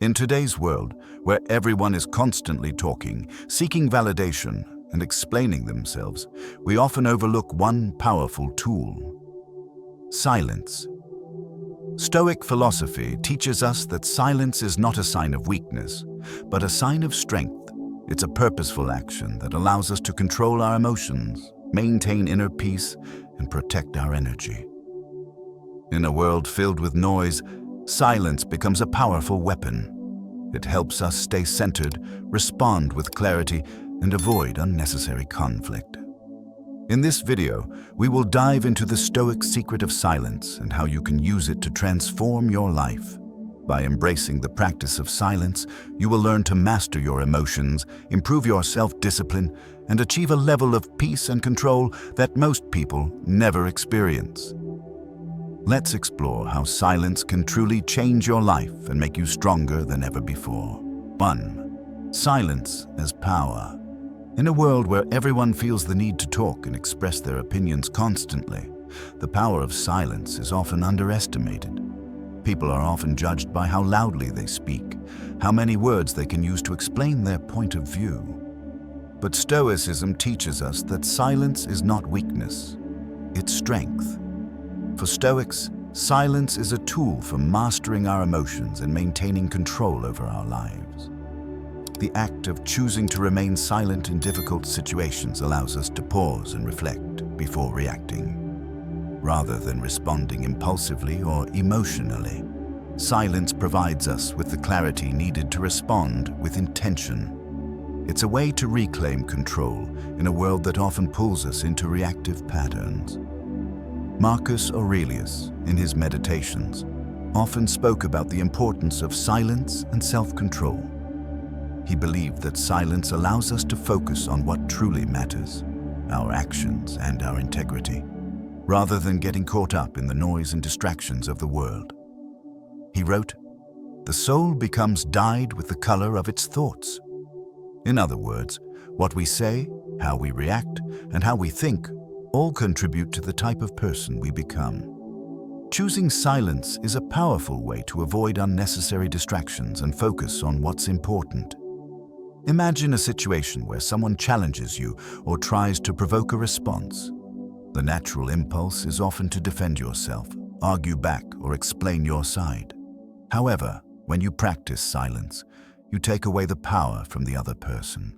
In today's world, where everyone is constantly talking, seeking validation, and explaining themselves, we often overlook one powerful tool: silence. Stoic philosophy teaches us that silence is not a sign of weakness, but a sign of strength. It's a purposeful action that allows us to control our emotions, maintain inner peace, and protect our energy. In a world filled with noise, silence becomes a powerful weapon. It helps us stay centered, respond with clarity, and avoid unnecessary conflict. In this video, we will dive into the Stoic secret of silence and how you can use it to transform your life. By embracing the practice of silence, you will learn to master your emotions, improve your self-discipline, and achieve a level of peace and control that most people never experience. Let's explore how silence can truly change your life and make you stronger than ever before. 1. Silence as power. In a world where everyone feels the need to talk and express their opinions constantly, the power of silence is often underestimated. People are often judged by how loudly they speak, how many words they can use to explain their point of view. But Stoicism teaches us that silence is not weakness, it's strength. For Stoics, silence is a tool for mastering our emotions and maintaining control over our lives. The act of choosing to remain silent in difficult situations allows us to pause and reflect before reacting. Rather than responding impulsively or emotionally, silence provides us with the clarity needed to respond with intention. It's a way to reclaim control in a world that often pulls us into reactive patterns. Marcus Aurelius, in his Meditations, often spoke about the importance of silence and self-control. He believed that silence allows us to focus on what truly matters, our actions and our integrity, rather than getting caught up in the noise and distractions of the world. He wrote, "The soul becomes dyed with the color of its thoughts." In other words, what we say, how we react, and how we think all contribute to the type of person we become. Choosing silence is a powerful way to avoid unnecessary distractions and focus on what's important. Imagine a situation where someone challenges you or tries to provoke a response. The natural impulse is often to defend yourself, argue back, or explain your side. However, when you practice silence, you take away the power from the other person.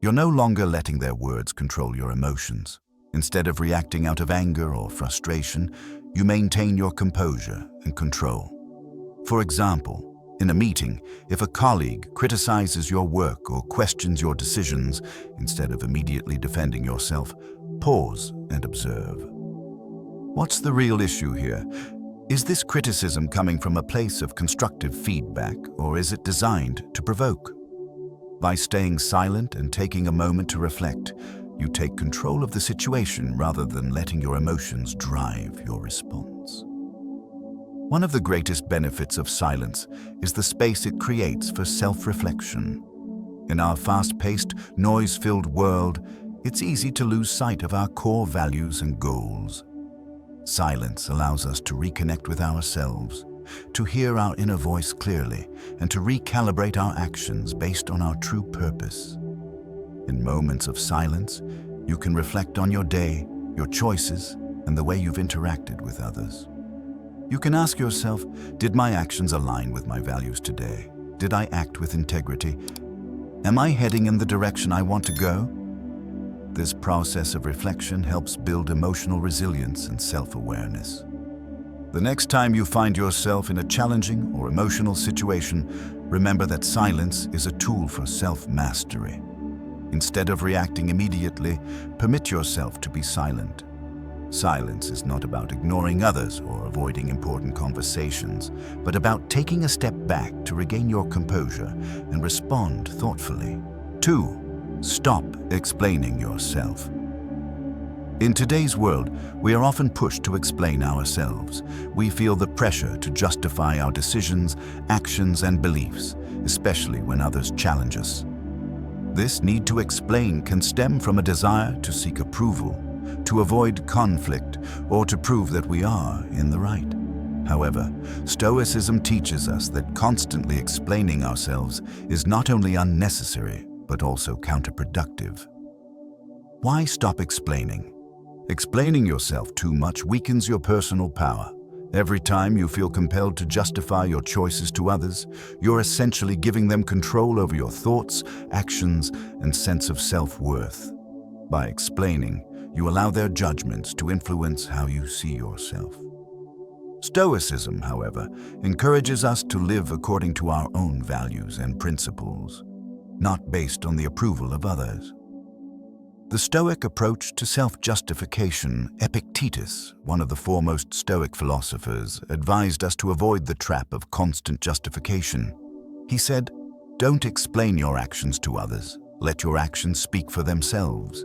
You're no longer letting their words control your emotions. Instead of reacting out of anger or frustration, you maintain your composure and control. For example, in a meeting, if a colleague criticizes your work or questions your decisions, instead of immediately defending yourself, pause and observe. What's the real issue here? Is this criticism coming from a place of constructive feedback, or is it designed to provoke? By staying silent and taking a moment to reflect, you take control of the situation rather than letting your emotions drive your response. One of the greatest benefits of silence is the space it creates for self-reflection. In our fast-paced, noise-filled world, it's easy to lose sight of our core values and goals. Silence allows us to reconnect with ourselves, to hear our inner voice clearly, and to recalibrate our actions based on our true purpose. In moments of silence, you can reflect on your day, your choices, and the way you've interacted with others. You can ask yourself, did my actions align with my values today? Did I act with integrity? Am I heading in the direction I want to go? This process of reflection helps build emotional resilience and self-awareness. The next time you find yourself in a challenging or emotional situation, remember that silence is a tool for self-mastery. Instead of reacting immediately, permit yourself to be silent. Silence is not about ignoring others or avoiding important conversations, but about taking a step back to regain your composure and respond thoughtfully. 2. Stop explaining yourself. In today's world, we are often pushed to explain ourselves. We feel the pressure to justify our decisions, actions, and beliefs, especially when others challenge us. This need to explain can stem from a desire to seek approval, to avoid conflict, or to prove that we are in the right. However, Stoicism teaches us that constantly explaining ourselves is not only unnecessary, but also counterproductive. Why stop explaining? Explaining yourself too much weakens your personal power. Every time you feel compelled to justify your choices to others, you're essentially giving them control over your thoughts, actions, and sense of self-worth. By explaining, you allow their judgments to influence how you see yourself. Stoicism, however, encourages us to live according to our own values and principles, not based on the approval of others. The Stoic approach to self-justification, Epictetus, one of the foremost Stoic philosophers, advised us to avoid the trap of constant justification. He said, "Don't explain your actions to others. Let your actions speak for themselves."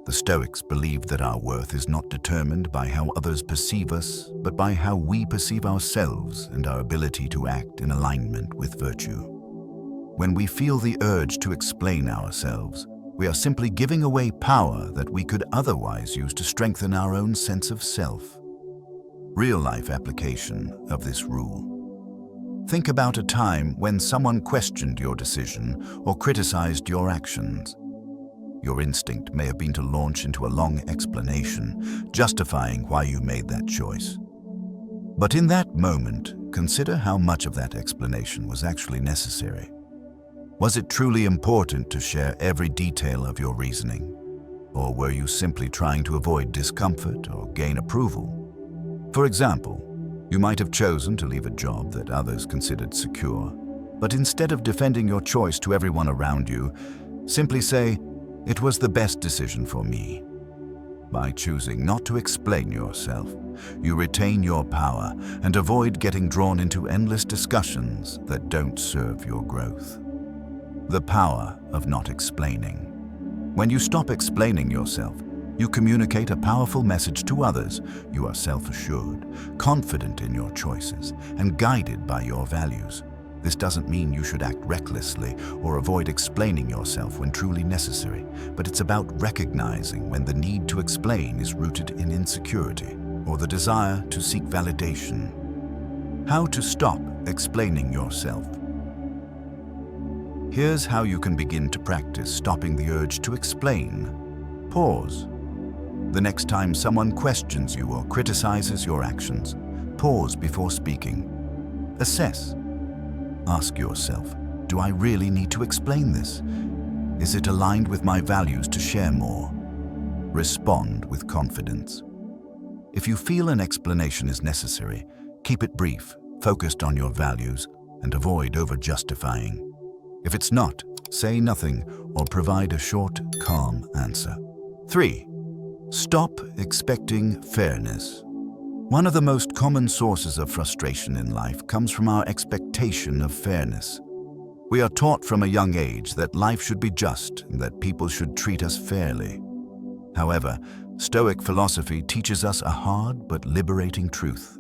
The Stoics believed that our worth is not determined by how others perceive us, but by how we perceive ourselves and our ability to act in alignment with virtue. When we feel the urge to explain ourselves, we are simply giving away power that we could otherwise use to strengthen our own sense of self. Real-life application of this rule. Think about a time when someone questioned your decision or criticized your actions. Your instinct may have been to launch into a long explanation, justifying why you made that choice. But in that moment, consider how much of that explanation was actually necessary. Was it truly important to share every detail of your reasoning? Or were you simply trying to avoid discomfort or gain approval? For example, you might have chosen to leave a job that others considered secure, but instead of defending your choice to everyone around you, simply say, "It was the best decision for me." By choosing not to explain yourself, you retain your power and avoid getting drawn into endless discussions that don't serve your growth. The power of not explaining. When you stop explaining yourself, you communicate a powerful message to others. You are self-assured, confident in your choices, and guided by your values. This doesn't mean you should act recklessly or avoid explaining yourself when truly necessary, but it's about recognizing when the need to explain is rooted in insecurity or the desire to seek validation. How to stop explaining yourself. Here's how you can begin to practice stopping the urge to explain. Pause. The next time someone questions you or criticizes your actions, pause before speaking. Assess. Ask yourself, do I really need to explain this? Is it aligned with my values to share more? Respond with confidence. If you feel an explanation is necessary, keep it brief, focused on your values, and avoid over-justifying. If it's not, say nothing or provide a short, calm answer. 3. Stop expecting fairness. One of the most common sources of frustration in life comes from our expectation of fairness. We are taught from a young age that life should be just and that people should treat us fairly. However, Stoic philosophy teaches us a hard but liberating truth.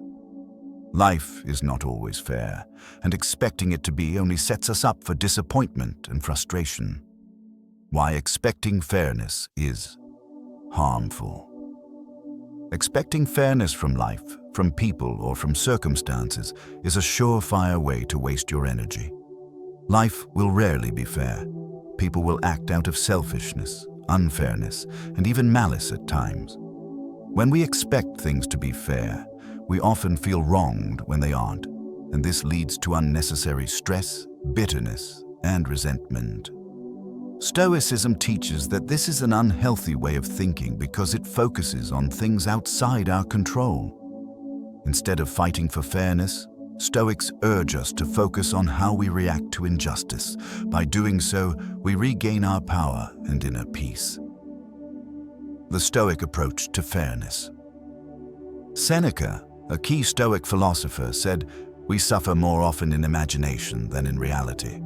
Life is not always fair, and expecting it to be only sets us up for disappointment and frustration. Why expecting fairness is harmful. Expecting fairness from life, from people, or from circumstances is a surefire way to waste your energy. Life will rarely be fair. People will act out of selfishness, unfairness, and even malice at times. When we expect things to be fair, we often feel wronged when they aren't, and this leads to unnecessary stress, bitterness, and resentment. Stoicism teaches that this is an unhealthy way of thinking because it focuses on things outside our control. Instead of fighting for fairness, Stoics urge us to focus on how we react to injustice. By doing so, we regain our power and inner peace. The Stoic approach to fairness. Seneca, a key Stoic philosopher, said, "We suffer more often in imagination than in reality."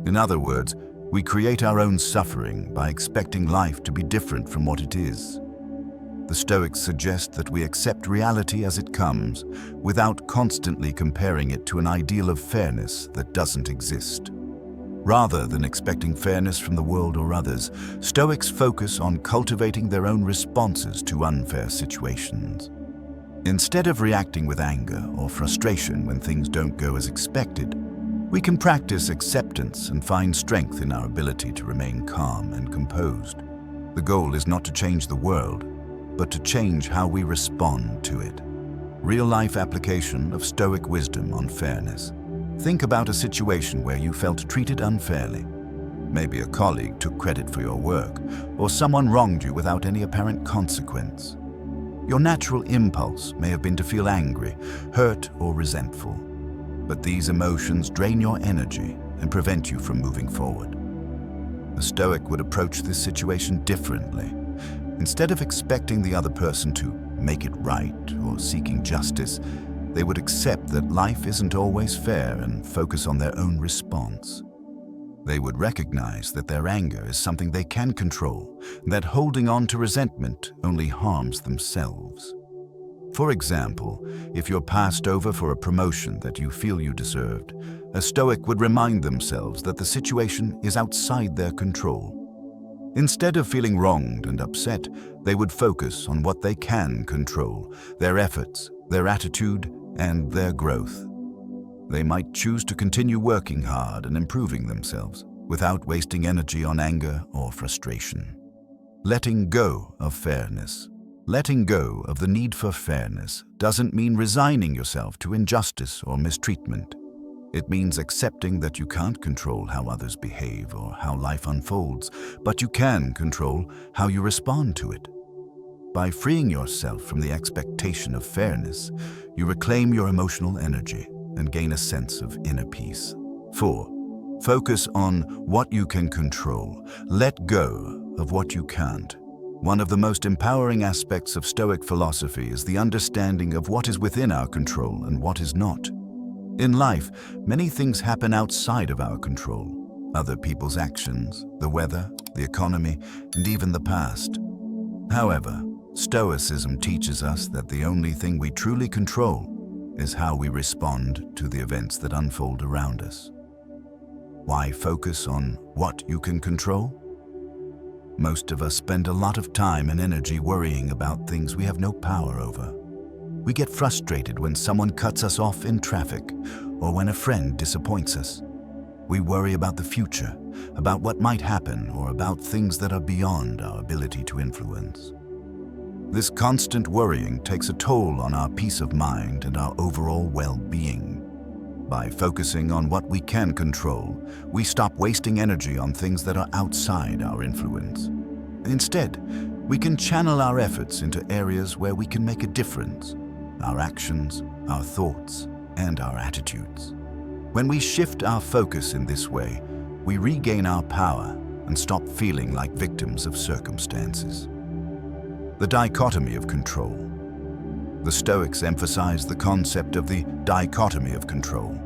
In other words, we create our own suffering by expecting life to be different from what it is. The Stoics suggest that we accept reality as it comes, without constantly comparing it to an ideal of fairness that doesn't exist. Rather than expecting fairness from the world or others, Stoics focus on cultivating their own responses to unfair situations. Instead of reacting with anger or frustration when things don't go as expected, we can practice acceptance and find strength in our ability to remain calm and composed. The goal is not to change the world, but to change how we respond to it. Real-life application of Stoic wisdom on fairness. Think about a situation where you felt treated unfairly. Maybe a colleague took credit for your work, or someone wronged you without any apparent consequence. Your natural impulse may have been to feel angry, hurt, or resentful. But these emotions drain your energy and prevent you from moving forward. A Stoic would approach this situation differently. Instead of expecting the other person to make it right or seeking justice, they would accept that life isn't always fair and focus on their own response. They would recognize that their anger is something they can control, and that holding on to resentment only harms themselves. For example, if you're passed over for a promotion that you feel you deserved, a Stoic would remind themselves that the situation is outside their control. Instead of feeling wronged and upset, they would focus on what they can control, their efforts, their attitude, and their growth. They might choose to continue working hard and improving themselves without wasting energy on anger or frustration. Letting go of fairness. Letting go of the need for fairness doesn't mean resigning yourself to injustice or mistreatment. It means accepting that you can't control how others behave or how life unfolds, but you can control how you respond to it. By freeing yourself from the expectation of fairness, you reclaim your emotional energy and gain a sense of inner peace. 4. Focus on what you can control. Let go of what you can't. One of the most empowering aspects of Stoic philosophy is the understanding of what is within our control and what is not. In life, many things happen outside of our control. Other people's actions, the weather, the economy, and even the past. However, Stoicism teaches us that the only thing we truly control is how we respond to the events that unfold around us. Why focus on what you can control? Most of us spend a lot of time and energy worrying about things we have no power over. We get frustrated when someone cuts us off in traffic or when a friend disappoints us. We worry about the future, about what might happen, or about things that are beyond our ability to influence. This constant worrying takes a toll on our peace of mind and our overall well-being. By focusing on what we can control, we stop wasting energy on things that are outside our influence. Instead, we can channel our efforts into areas where we can make a difference: our actions, our thoughts, and our attitudes. When we shift our focus in this way, we regain our power and stop feeling like victims of circumstances. The dichotomy of control. The Stoics emphasize the concept of the dichotomy of control,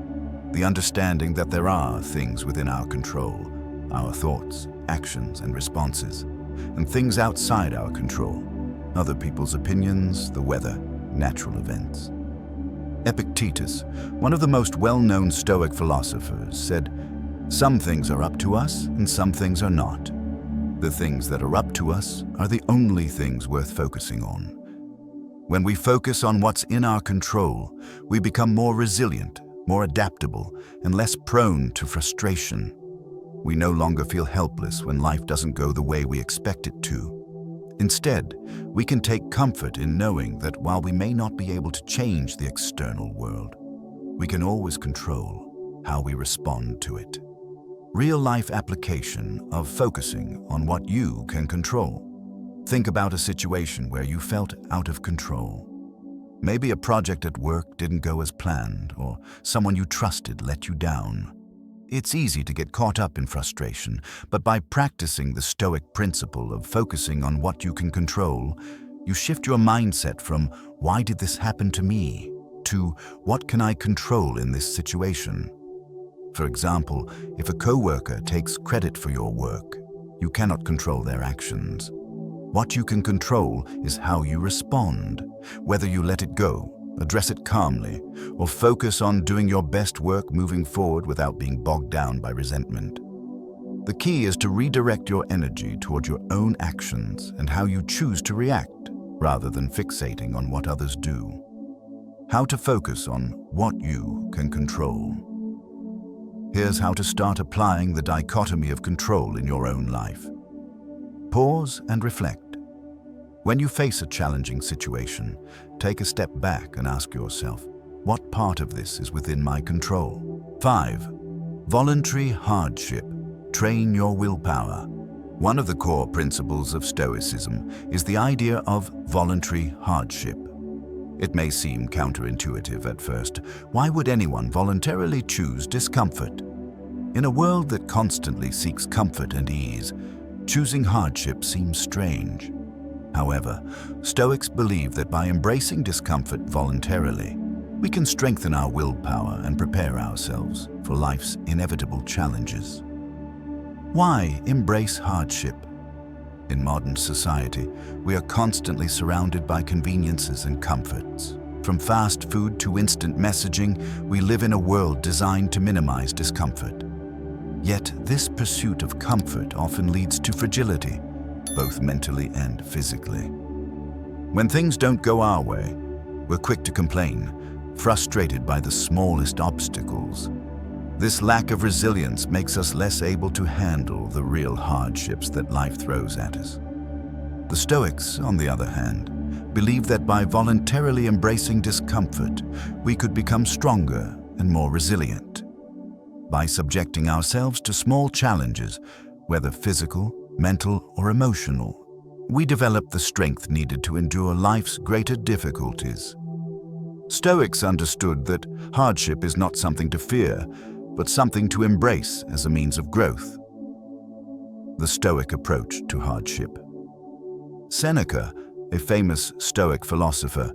the understanding that there are things within our control, our thoughts, actions, and responses, and things outside our control, other people's opinions, the weather, natural events. Epictetus, one of the most well-known Stoic philosophers, said, "Some things are up to us and some things are not. The things that are up to us are the only things worth focusing on." When we focus on what's in our control, we become more resilient, more adaptable, and less prone to frustration. We no longer feel helpless when life doesn't go the way we expect it to. Instead, we can take comfort in knowing that while we may not be able to change the external world, we can always control how we respond to it. Real-life application of focusing on what you can control. Think about a situation where you felt out of control. Maybe a project at work didn't go as planned, or someone you trusted let you down. It's easy to get caught up in frustration, but by practicing the Stoic principle of focusing on what you can control, you shift your mindset from "why did this happen to me?" to "what can I control in this situation?" For example, if a coworker takes credit for your work, you cannot control their actions. What you can control is how you respond, whether you let it go, address it calmly, or focus on doing your best work moving forward without being bogged down by resentment. The key is to redirect your energy toward your own actions and how you choose to react, rather than fixating on what others do. How to focus on what you can control. Here's how to start applying the dichotomy of control in your own life. Pause and reflect. When you face a challenging situation, take a step back and ask yourself, what part of this is within my control? 5. Voluntary hardship. Train your willpower. One of the core principles of Stoicism is the idea of voluntary hardship. It may seem counterintuitive at first. Why would anyone voluntarily choose discomfort? In a world that constantly seeks comfort and ease, choosing hardship seems strange. However, Stoics believe that by embracing discomfort voluntarily, we can strengthen our willpower and prepare ourselves for life's inevitable challenges. Why embrace hardship? In modern society, we are constantly surrounded by conveniences and comforts. From fast food to instant messaging, we live in a world designed to minimize discomfort. Yet, this pursuit of comfort often leads to fragility, both mentally and physically. When things don't go our way, we're quick to complain, frustrated by the smallest obstacles. This lack of resilience makes us less able to handle the real hardships that life throws at us. The Stoics, on the other hand, believe that by voluntarily embracing discomfort, we could become stronger and more resilient. By subjecting ourselves to small challenges, whether physical, mental, or emotional, we develop the strength needed to endure life's greater difficulties. Stoics understood that hardship is not something to fear, but something to embrace as a means of growth. The Stoic approach to hardship. Seneca, a famous Stoic philosopher,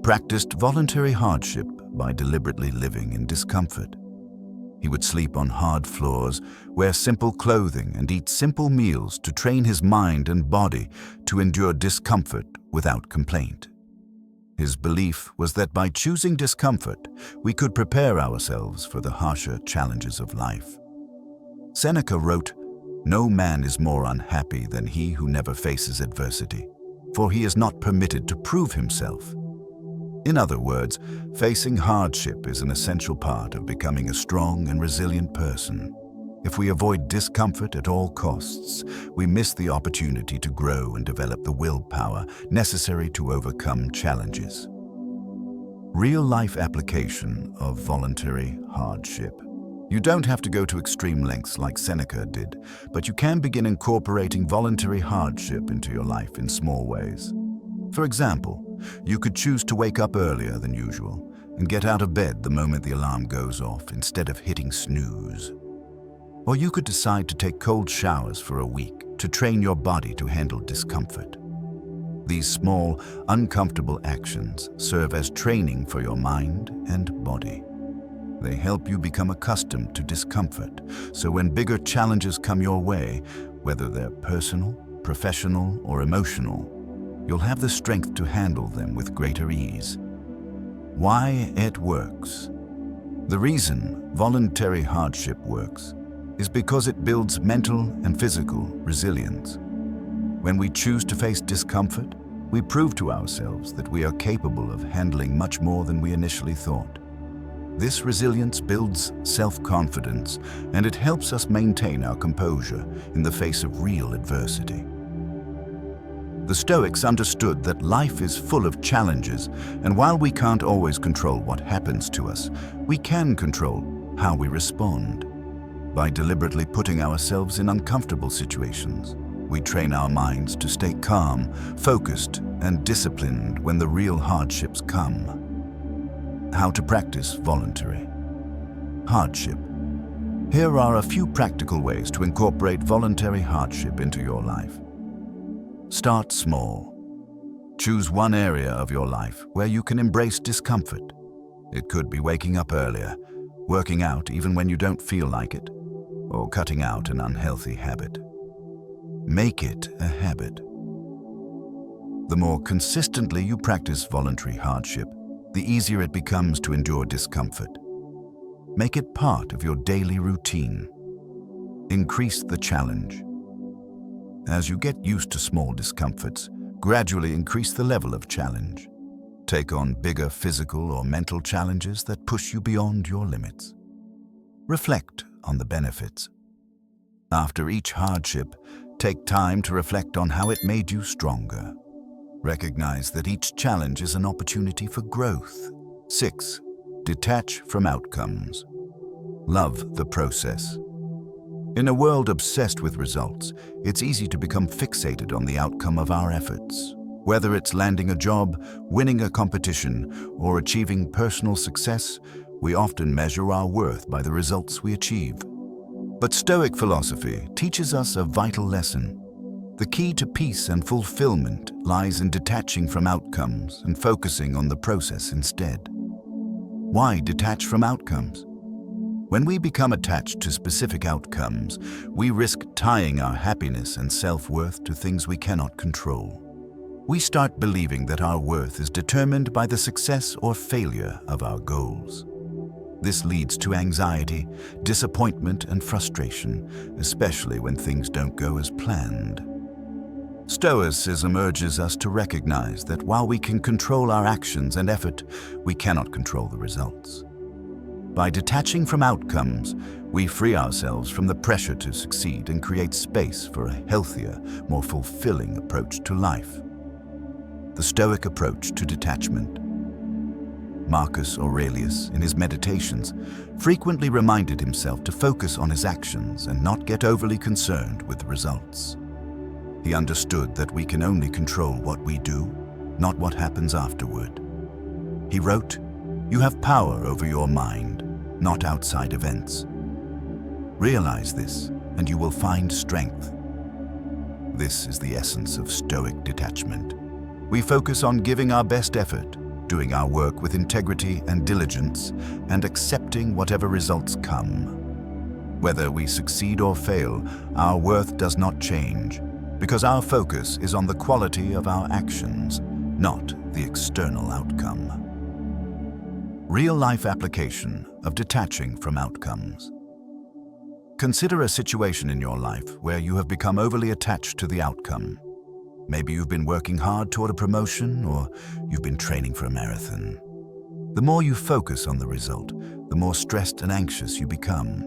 practiced voluntary hardship by deliberately living in discomfort. He would sleep on hard floors, wear simple clothing, and eat simple meals to train his mind and body to endure discomfort without complaint. His belief was that by choosing discomfort, we could prepare ourselves for the harsher challenges of life. Seneca wrote, "No man is more unhappy than he who never faces adversity, for he is not permitted to prove himself." In other words, facing hardship is an essential part of becoming a strong and resilient person. If we avoid discomfort at all costs, we miss the opportunity to grow and develop the willpower necessary to overcome challenges. Real-life application of voluntary hardship. You don't have to go to extreme lengths like Seneca did, but you can begin incorporating voluntary hardship into your life in small ways. For example, you could choose to wake up earlier than usual and get out of bed the moment the alarm goes off instead of hitting snooze. Or you could decide to take cold showers for a week to train your body to handle discomfort. These small, uncomfortable actions serve as training for your mind and body. They help you become accustomed to discomfort, so when bigger challenges come your way, whether they're personal, professional, or emotional, you'll have the strength to handle them with greater ease. Why it works. The reason voluntary hardship works is because it builds mental and physical resilience. When we choose to face discomfort, we prove to ourselves that we are capable of handling much more than we initially thought. This resilience builds self-confidence, and it helps us maintain our composure in the face of real adversity. The Stoics understood that life is full of challenges, and while we can't always control what happens to us, we can control how we respond. By deliberately putting ourselves in uncomfortable situations, we train our minds to stay calm, focused, and disciplined when the real hardships come. How to practice voluntary hardship. Here are a few practical ways to incorporate voluntary hardship into your life. Start small. Choose one area of your life where you can embrace discomfort. It could be waking up earlier, working out even when you don't feel like it, or cutting out an unhealthy habit. Make it a habit. The more consistently you practice voluntary hardship, the easier it becomes to endure discomfort. Make it part of your daily routine. Increase the challenge. As you get used to small discomforts, Gradually increase the level of challenge. Take on bigger physical or mental challenges that push you beyond your limits. Reflect on the benefits. After each hardship, take time to reflect on how it made you stronger. Recognize that each challenge is an opportunity for growth. 6. Detach from outcomes. Love the process. In a world obsessed with results, it's easy to become fixated on the outcome of our efforts. Whether it's landing a job, winning a competition, or achieving personal success, we often measure our worth by the results we achieve. But Stoic philosophy teaches us a vital lesson. The key to peace and fulfillment lies in detaching from outcomes and focusing on the process instead. Why detach from outcomes? When we become attached to specific outcomes, we risk tying our happiness and self-worth to things we cannot control. We start believing that our worth is determined by the success or failure of our goals. This leads to anxiety, disappointment, and frustration, especially when things don't go as planned. Stoicism urges us to recognize that while we can control our actions and effort, we cannot control the results. By detaching from outcomes, we free ourselves from the pressure to succeed and create space for a healthier, more fulfilling approach to life. The Stoic approach to detachment. Marcus Aurelius, in his Meditations, frequently reminded himself to focus on his actions and not get overly concerned with the results. He understood that we can only control what we do, not what happens afterward. He wrote, "You have power over your mind, not outside events. Realize this, and you will find strength." This is the essence of Stoic detachment. We focus on giving our best effort, doing our work with integrity and diligence, and accepting whatever results come. Whether we succeed or fail, our worth does not change, because our focus is on the quality of our actions, not the external outcome. Real-life application of detaching from outcomes. Consider a situation in your life where you have become overly attached to the outcome. Maybe you've been working hard toward a promotion, or you've been training for a marathon. The more you focus on the result, the more stressed and anxious you become.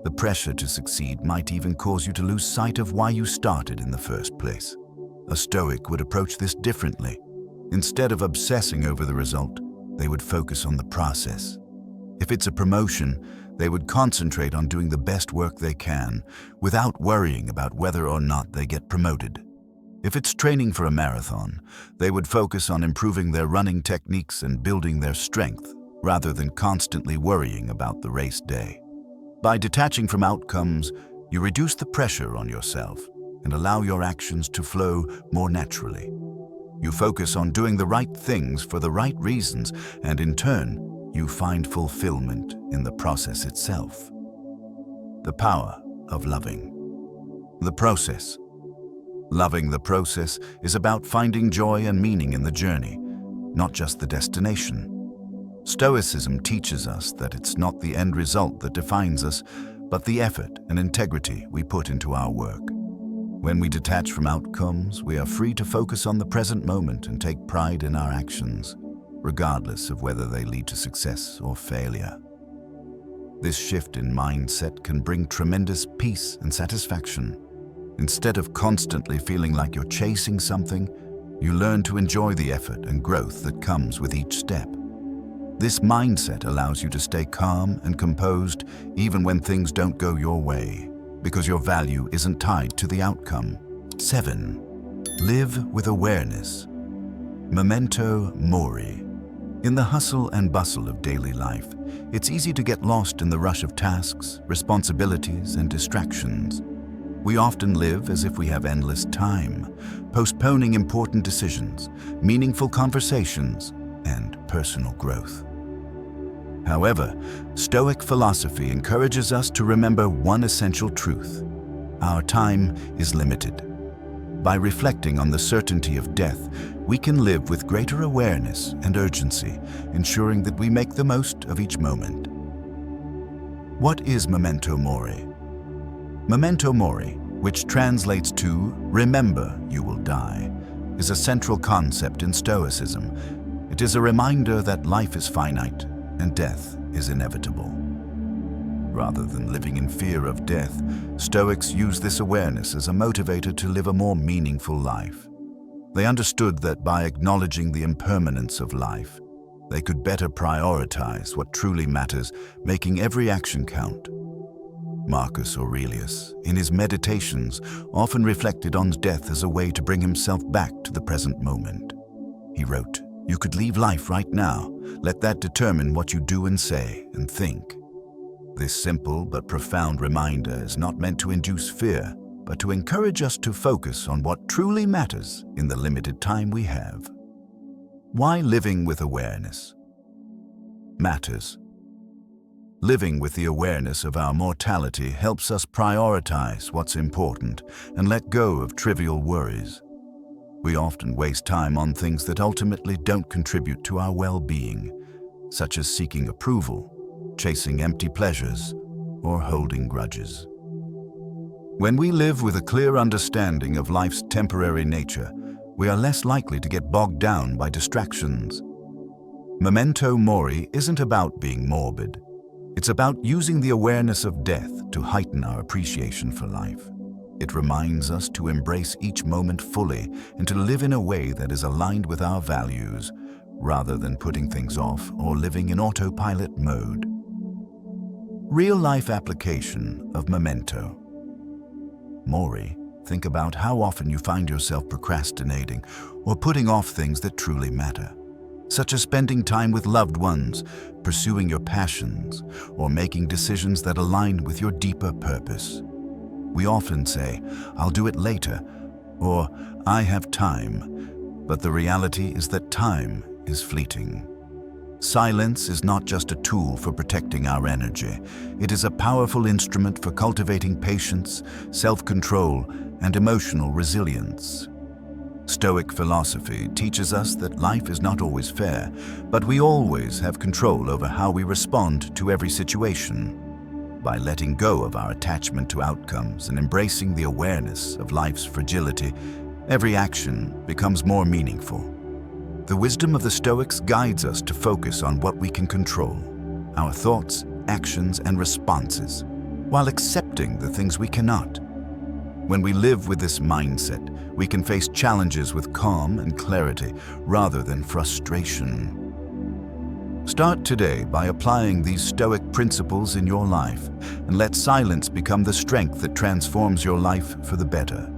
The pressure to succeed might even cause you to lose sight of why you started in the first place. A Stoic would approach this differently. Instead of obsessing over the result, they would focus on the process. If it's a promotion, they would concentrate on doing the best work they can, without worrying about whether or not they get promoted. If it's training for a marathon, they would focus on improving their running techniques and building their strength, rather than constantly worrying about the race day. By detaching from outcomes, you reduce the pressure on yourself and allow your actions to flow more naturally. You focus on doing the right things for the right reasons, and in turn, you find fulfillment in the process itself. The power of loving. The process. Loving the process is about finding joy and meaning in the journey, not just the destination. Stoicism teaches us that it's not the end result that defines us, but the effort and integrity we put into our work. When we detach from outcomes, we are free to focus on the present moment and take pride in our actions, regardless of whether they lead to success or failure. This shift in mindset can bring tremendous peace and satisfaction. Instead of constantly feeling like you're chasing something, you learn to enjoy the effort and growth that comes with each step. This mindset allows you to stay calm and composed even when things don't go your way, because your value isn't tied to the outcome. 7. Live with awareness. Memento Mori. In the hustle and bustle of daily life, it's easy to get lost in the rush of tasks, responsibilities, and distractions. We often live as if we have endless time, postponing important decisions, meaningful conversations, and personal growth. However, Stoic philosophy encourages us to remember one essential truth: our time is limited. By reflecting on the certainty of death, we can live with greater awareness and urgency, ensuring that we make the most of each moment. What is Memento Mori? Memento Mori, which translates to "remember you will die," is a central concept in Stoicism. It is a reminder that life is finite and death is inevitable. Rather than living in fear of death, Stoics use this awareness as a motivator to live a more meaningful life. They understood that by acknowledging the impermanence of life, they could better prioritize what truly matters, making every action count. Marcus Aurelius, in his Meditations, often reflected on death as a way to bring himself back to the present moment. He wrote, "You could leave life right now. Let that determine what you do and say and think." This simple but profound reminder is not meant to induce fear, but to encourage us to focus on what truly matters in the limited time we have. Why living with awareness matters? Living with the awareness of our mortality helps us prioritize what's important and let go of trivial worries. We often waste time on things that ultimately don't contribute to our well-being, such as seeking approval, chasing empty pleasures, or holding grudges. When we live with a clear understanding of life's temporary nature, we are less likely to get bogged down by distractions. Memento Mori isn't about being morbid. It's about using the awareness of death to heighten our appreciation for life. It reminds us to embrace each moment fully and to live in a way that is aligned with our values, rather than putting things off or living in autopilot mode. Real-life application of Memento. Mori, think about how often you find yourself procrastinating or putting off things that truly matter, such as spending time with loved ones, pursuing your passions, or making decisions that align with your deeper purpose. We often say, "I'll do it later," or "I have time," but the reality is that time is fleeting. Silence is not just a tool for protecting our energy. It is a powerful instrument for cultivating patience, self-control, and emotional resilience. Stoic philosophy teaches us that life is not always fair, but we always have control over how we respond to every situation. By letting go of our attachment to outcomes and embracing the awareness of life's fragility, every action becomes more meaningful. The wisdom of the Stoics guides us to focus on what we can control, our thoughts, actions, and responses, while accepting the things we cannot. When we live with this mindset, we can face challenges with calm and clarity rather than frustration. Start today by applying these Stoic principles in your life, and let silence become the strength that transforms your life for the better.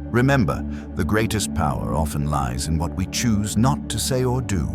Remember, the greatest power often lies in what we choose not to say or do.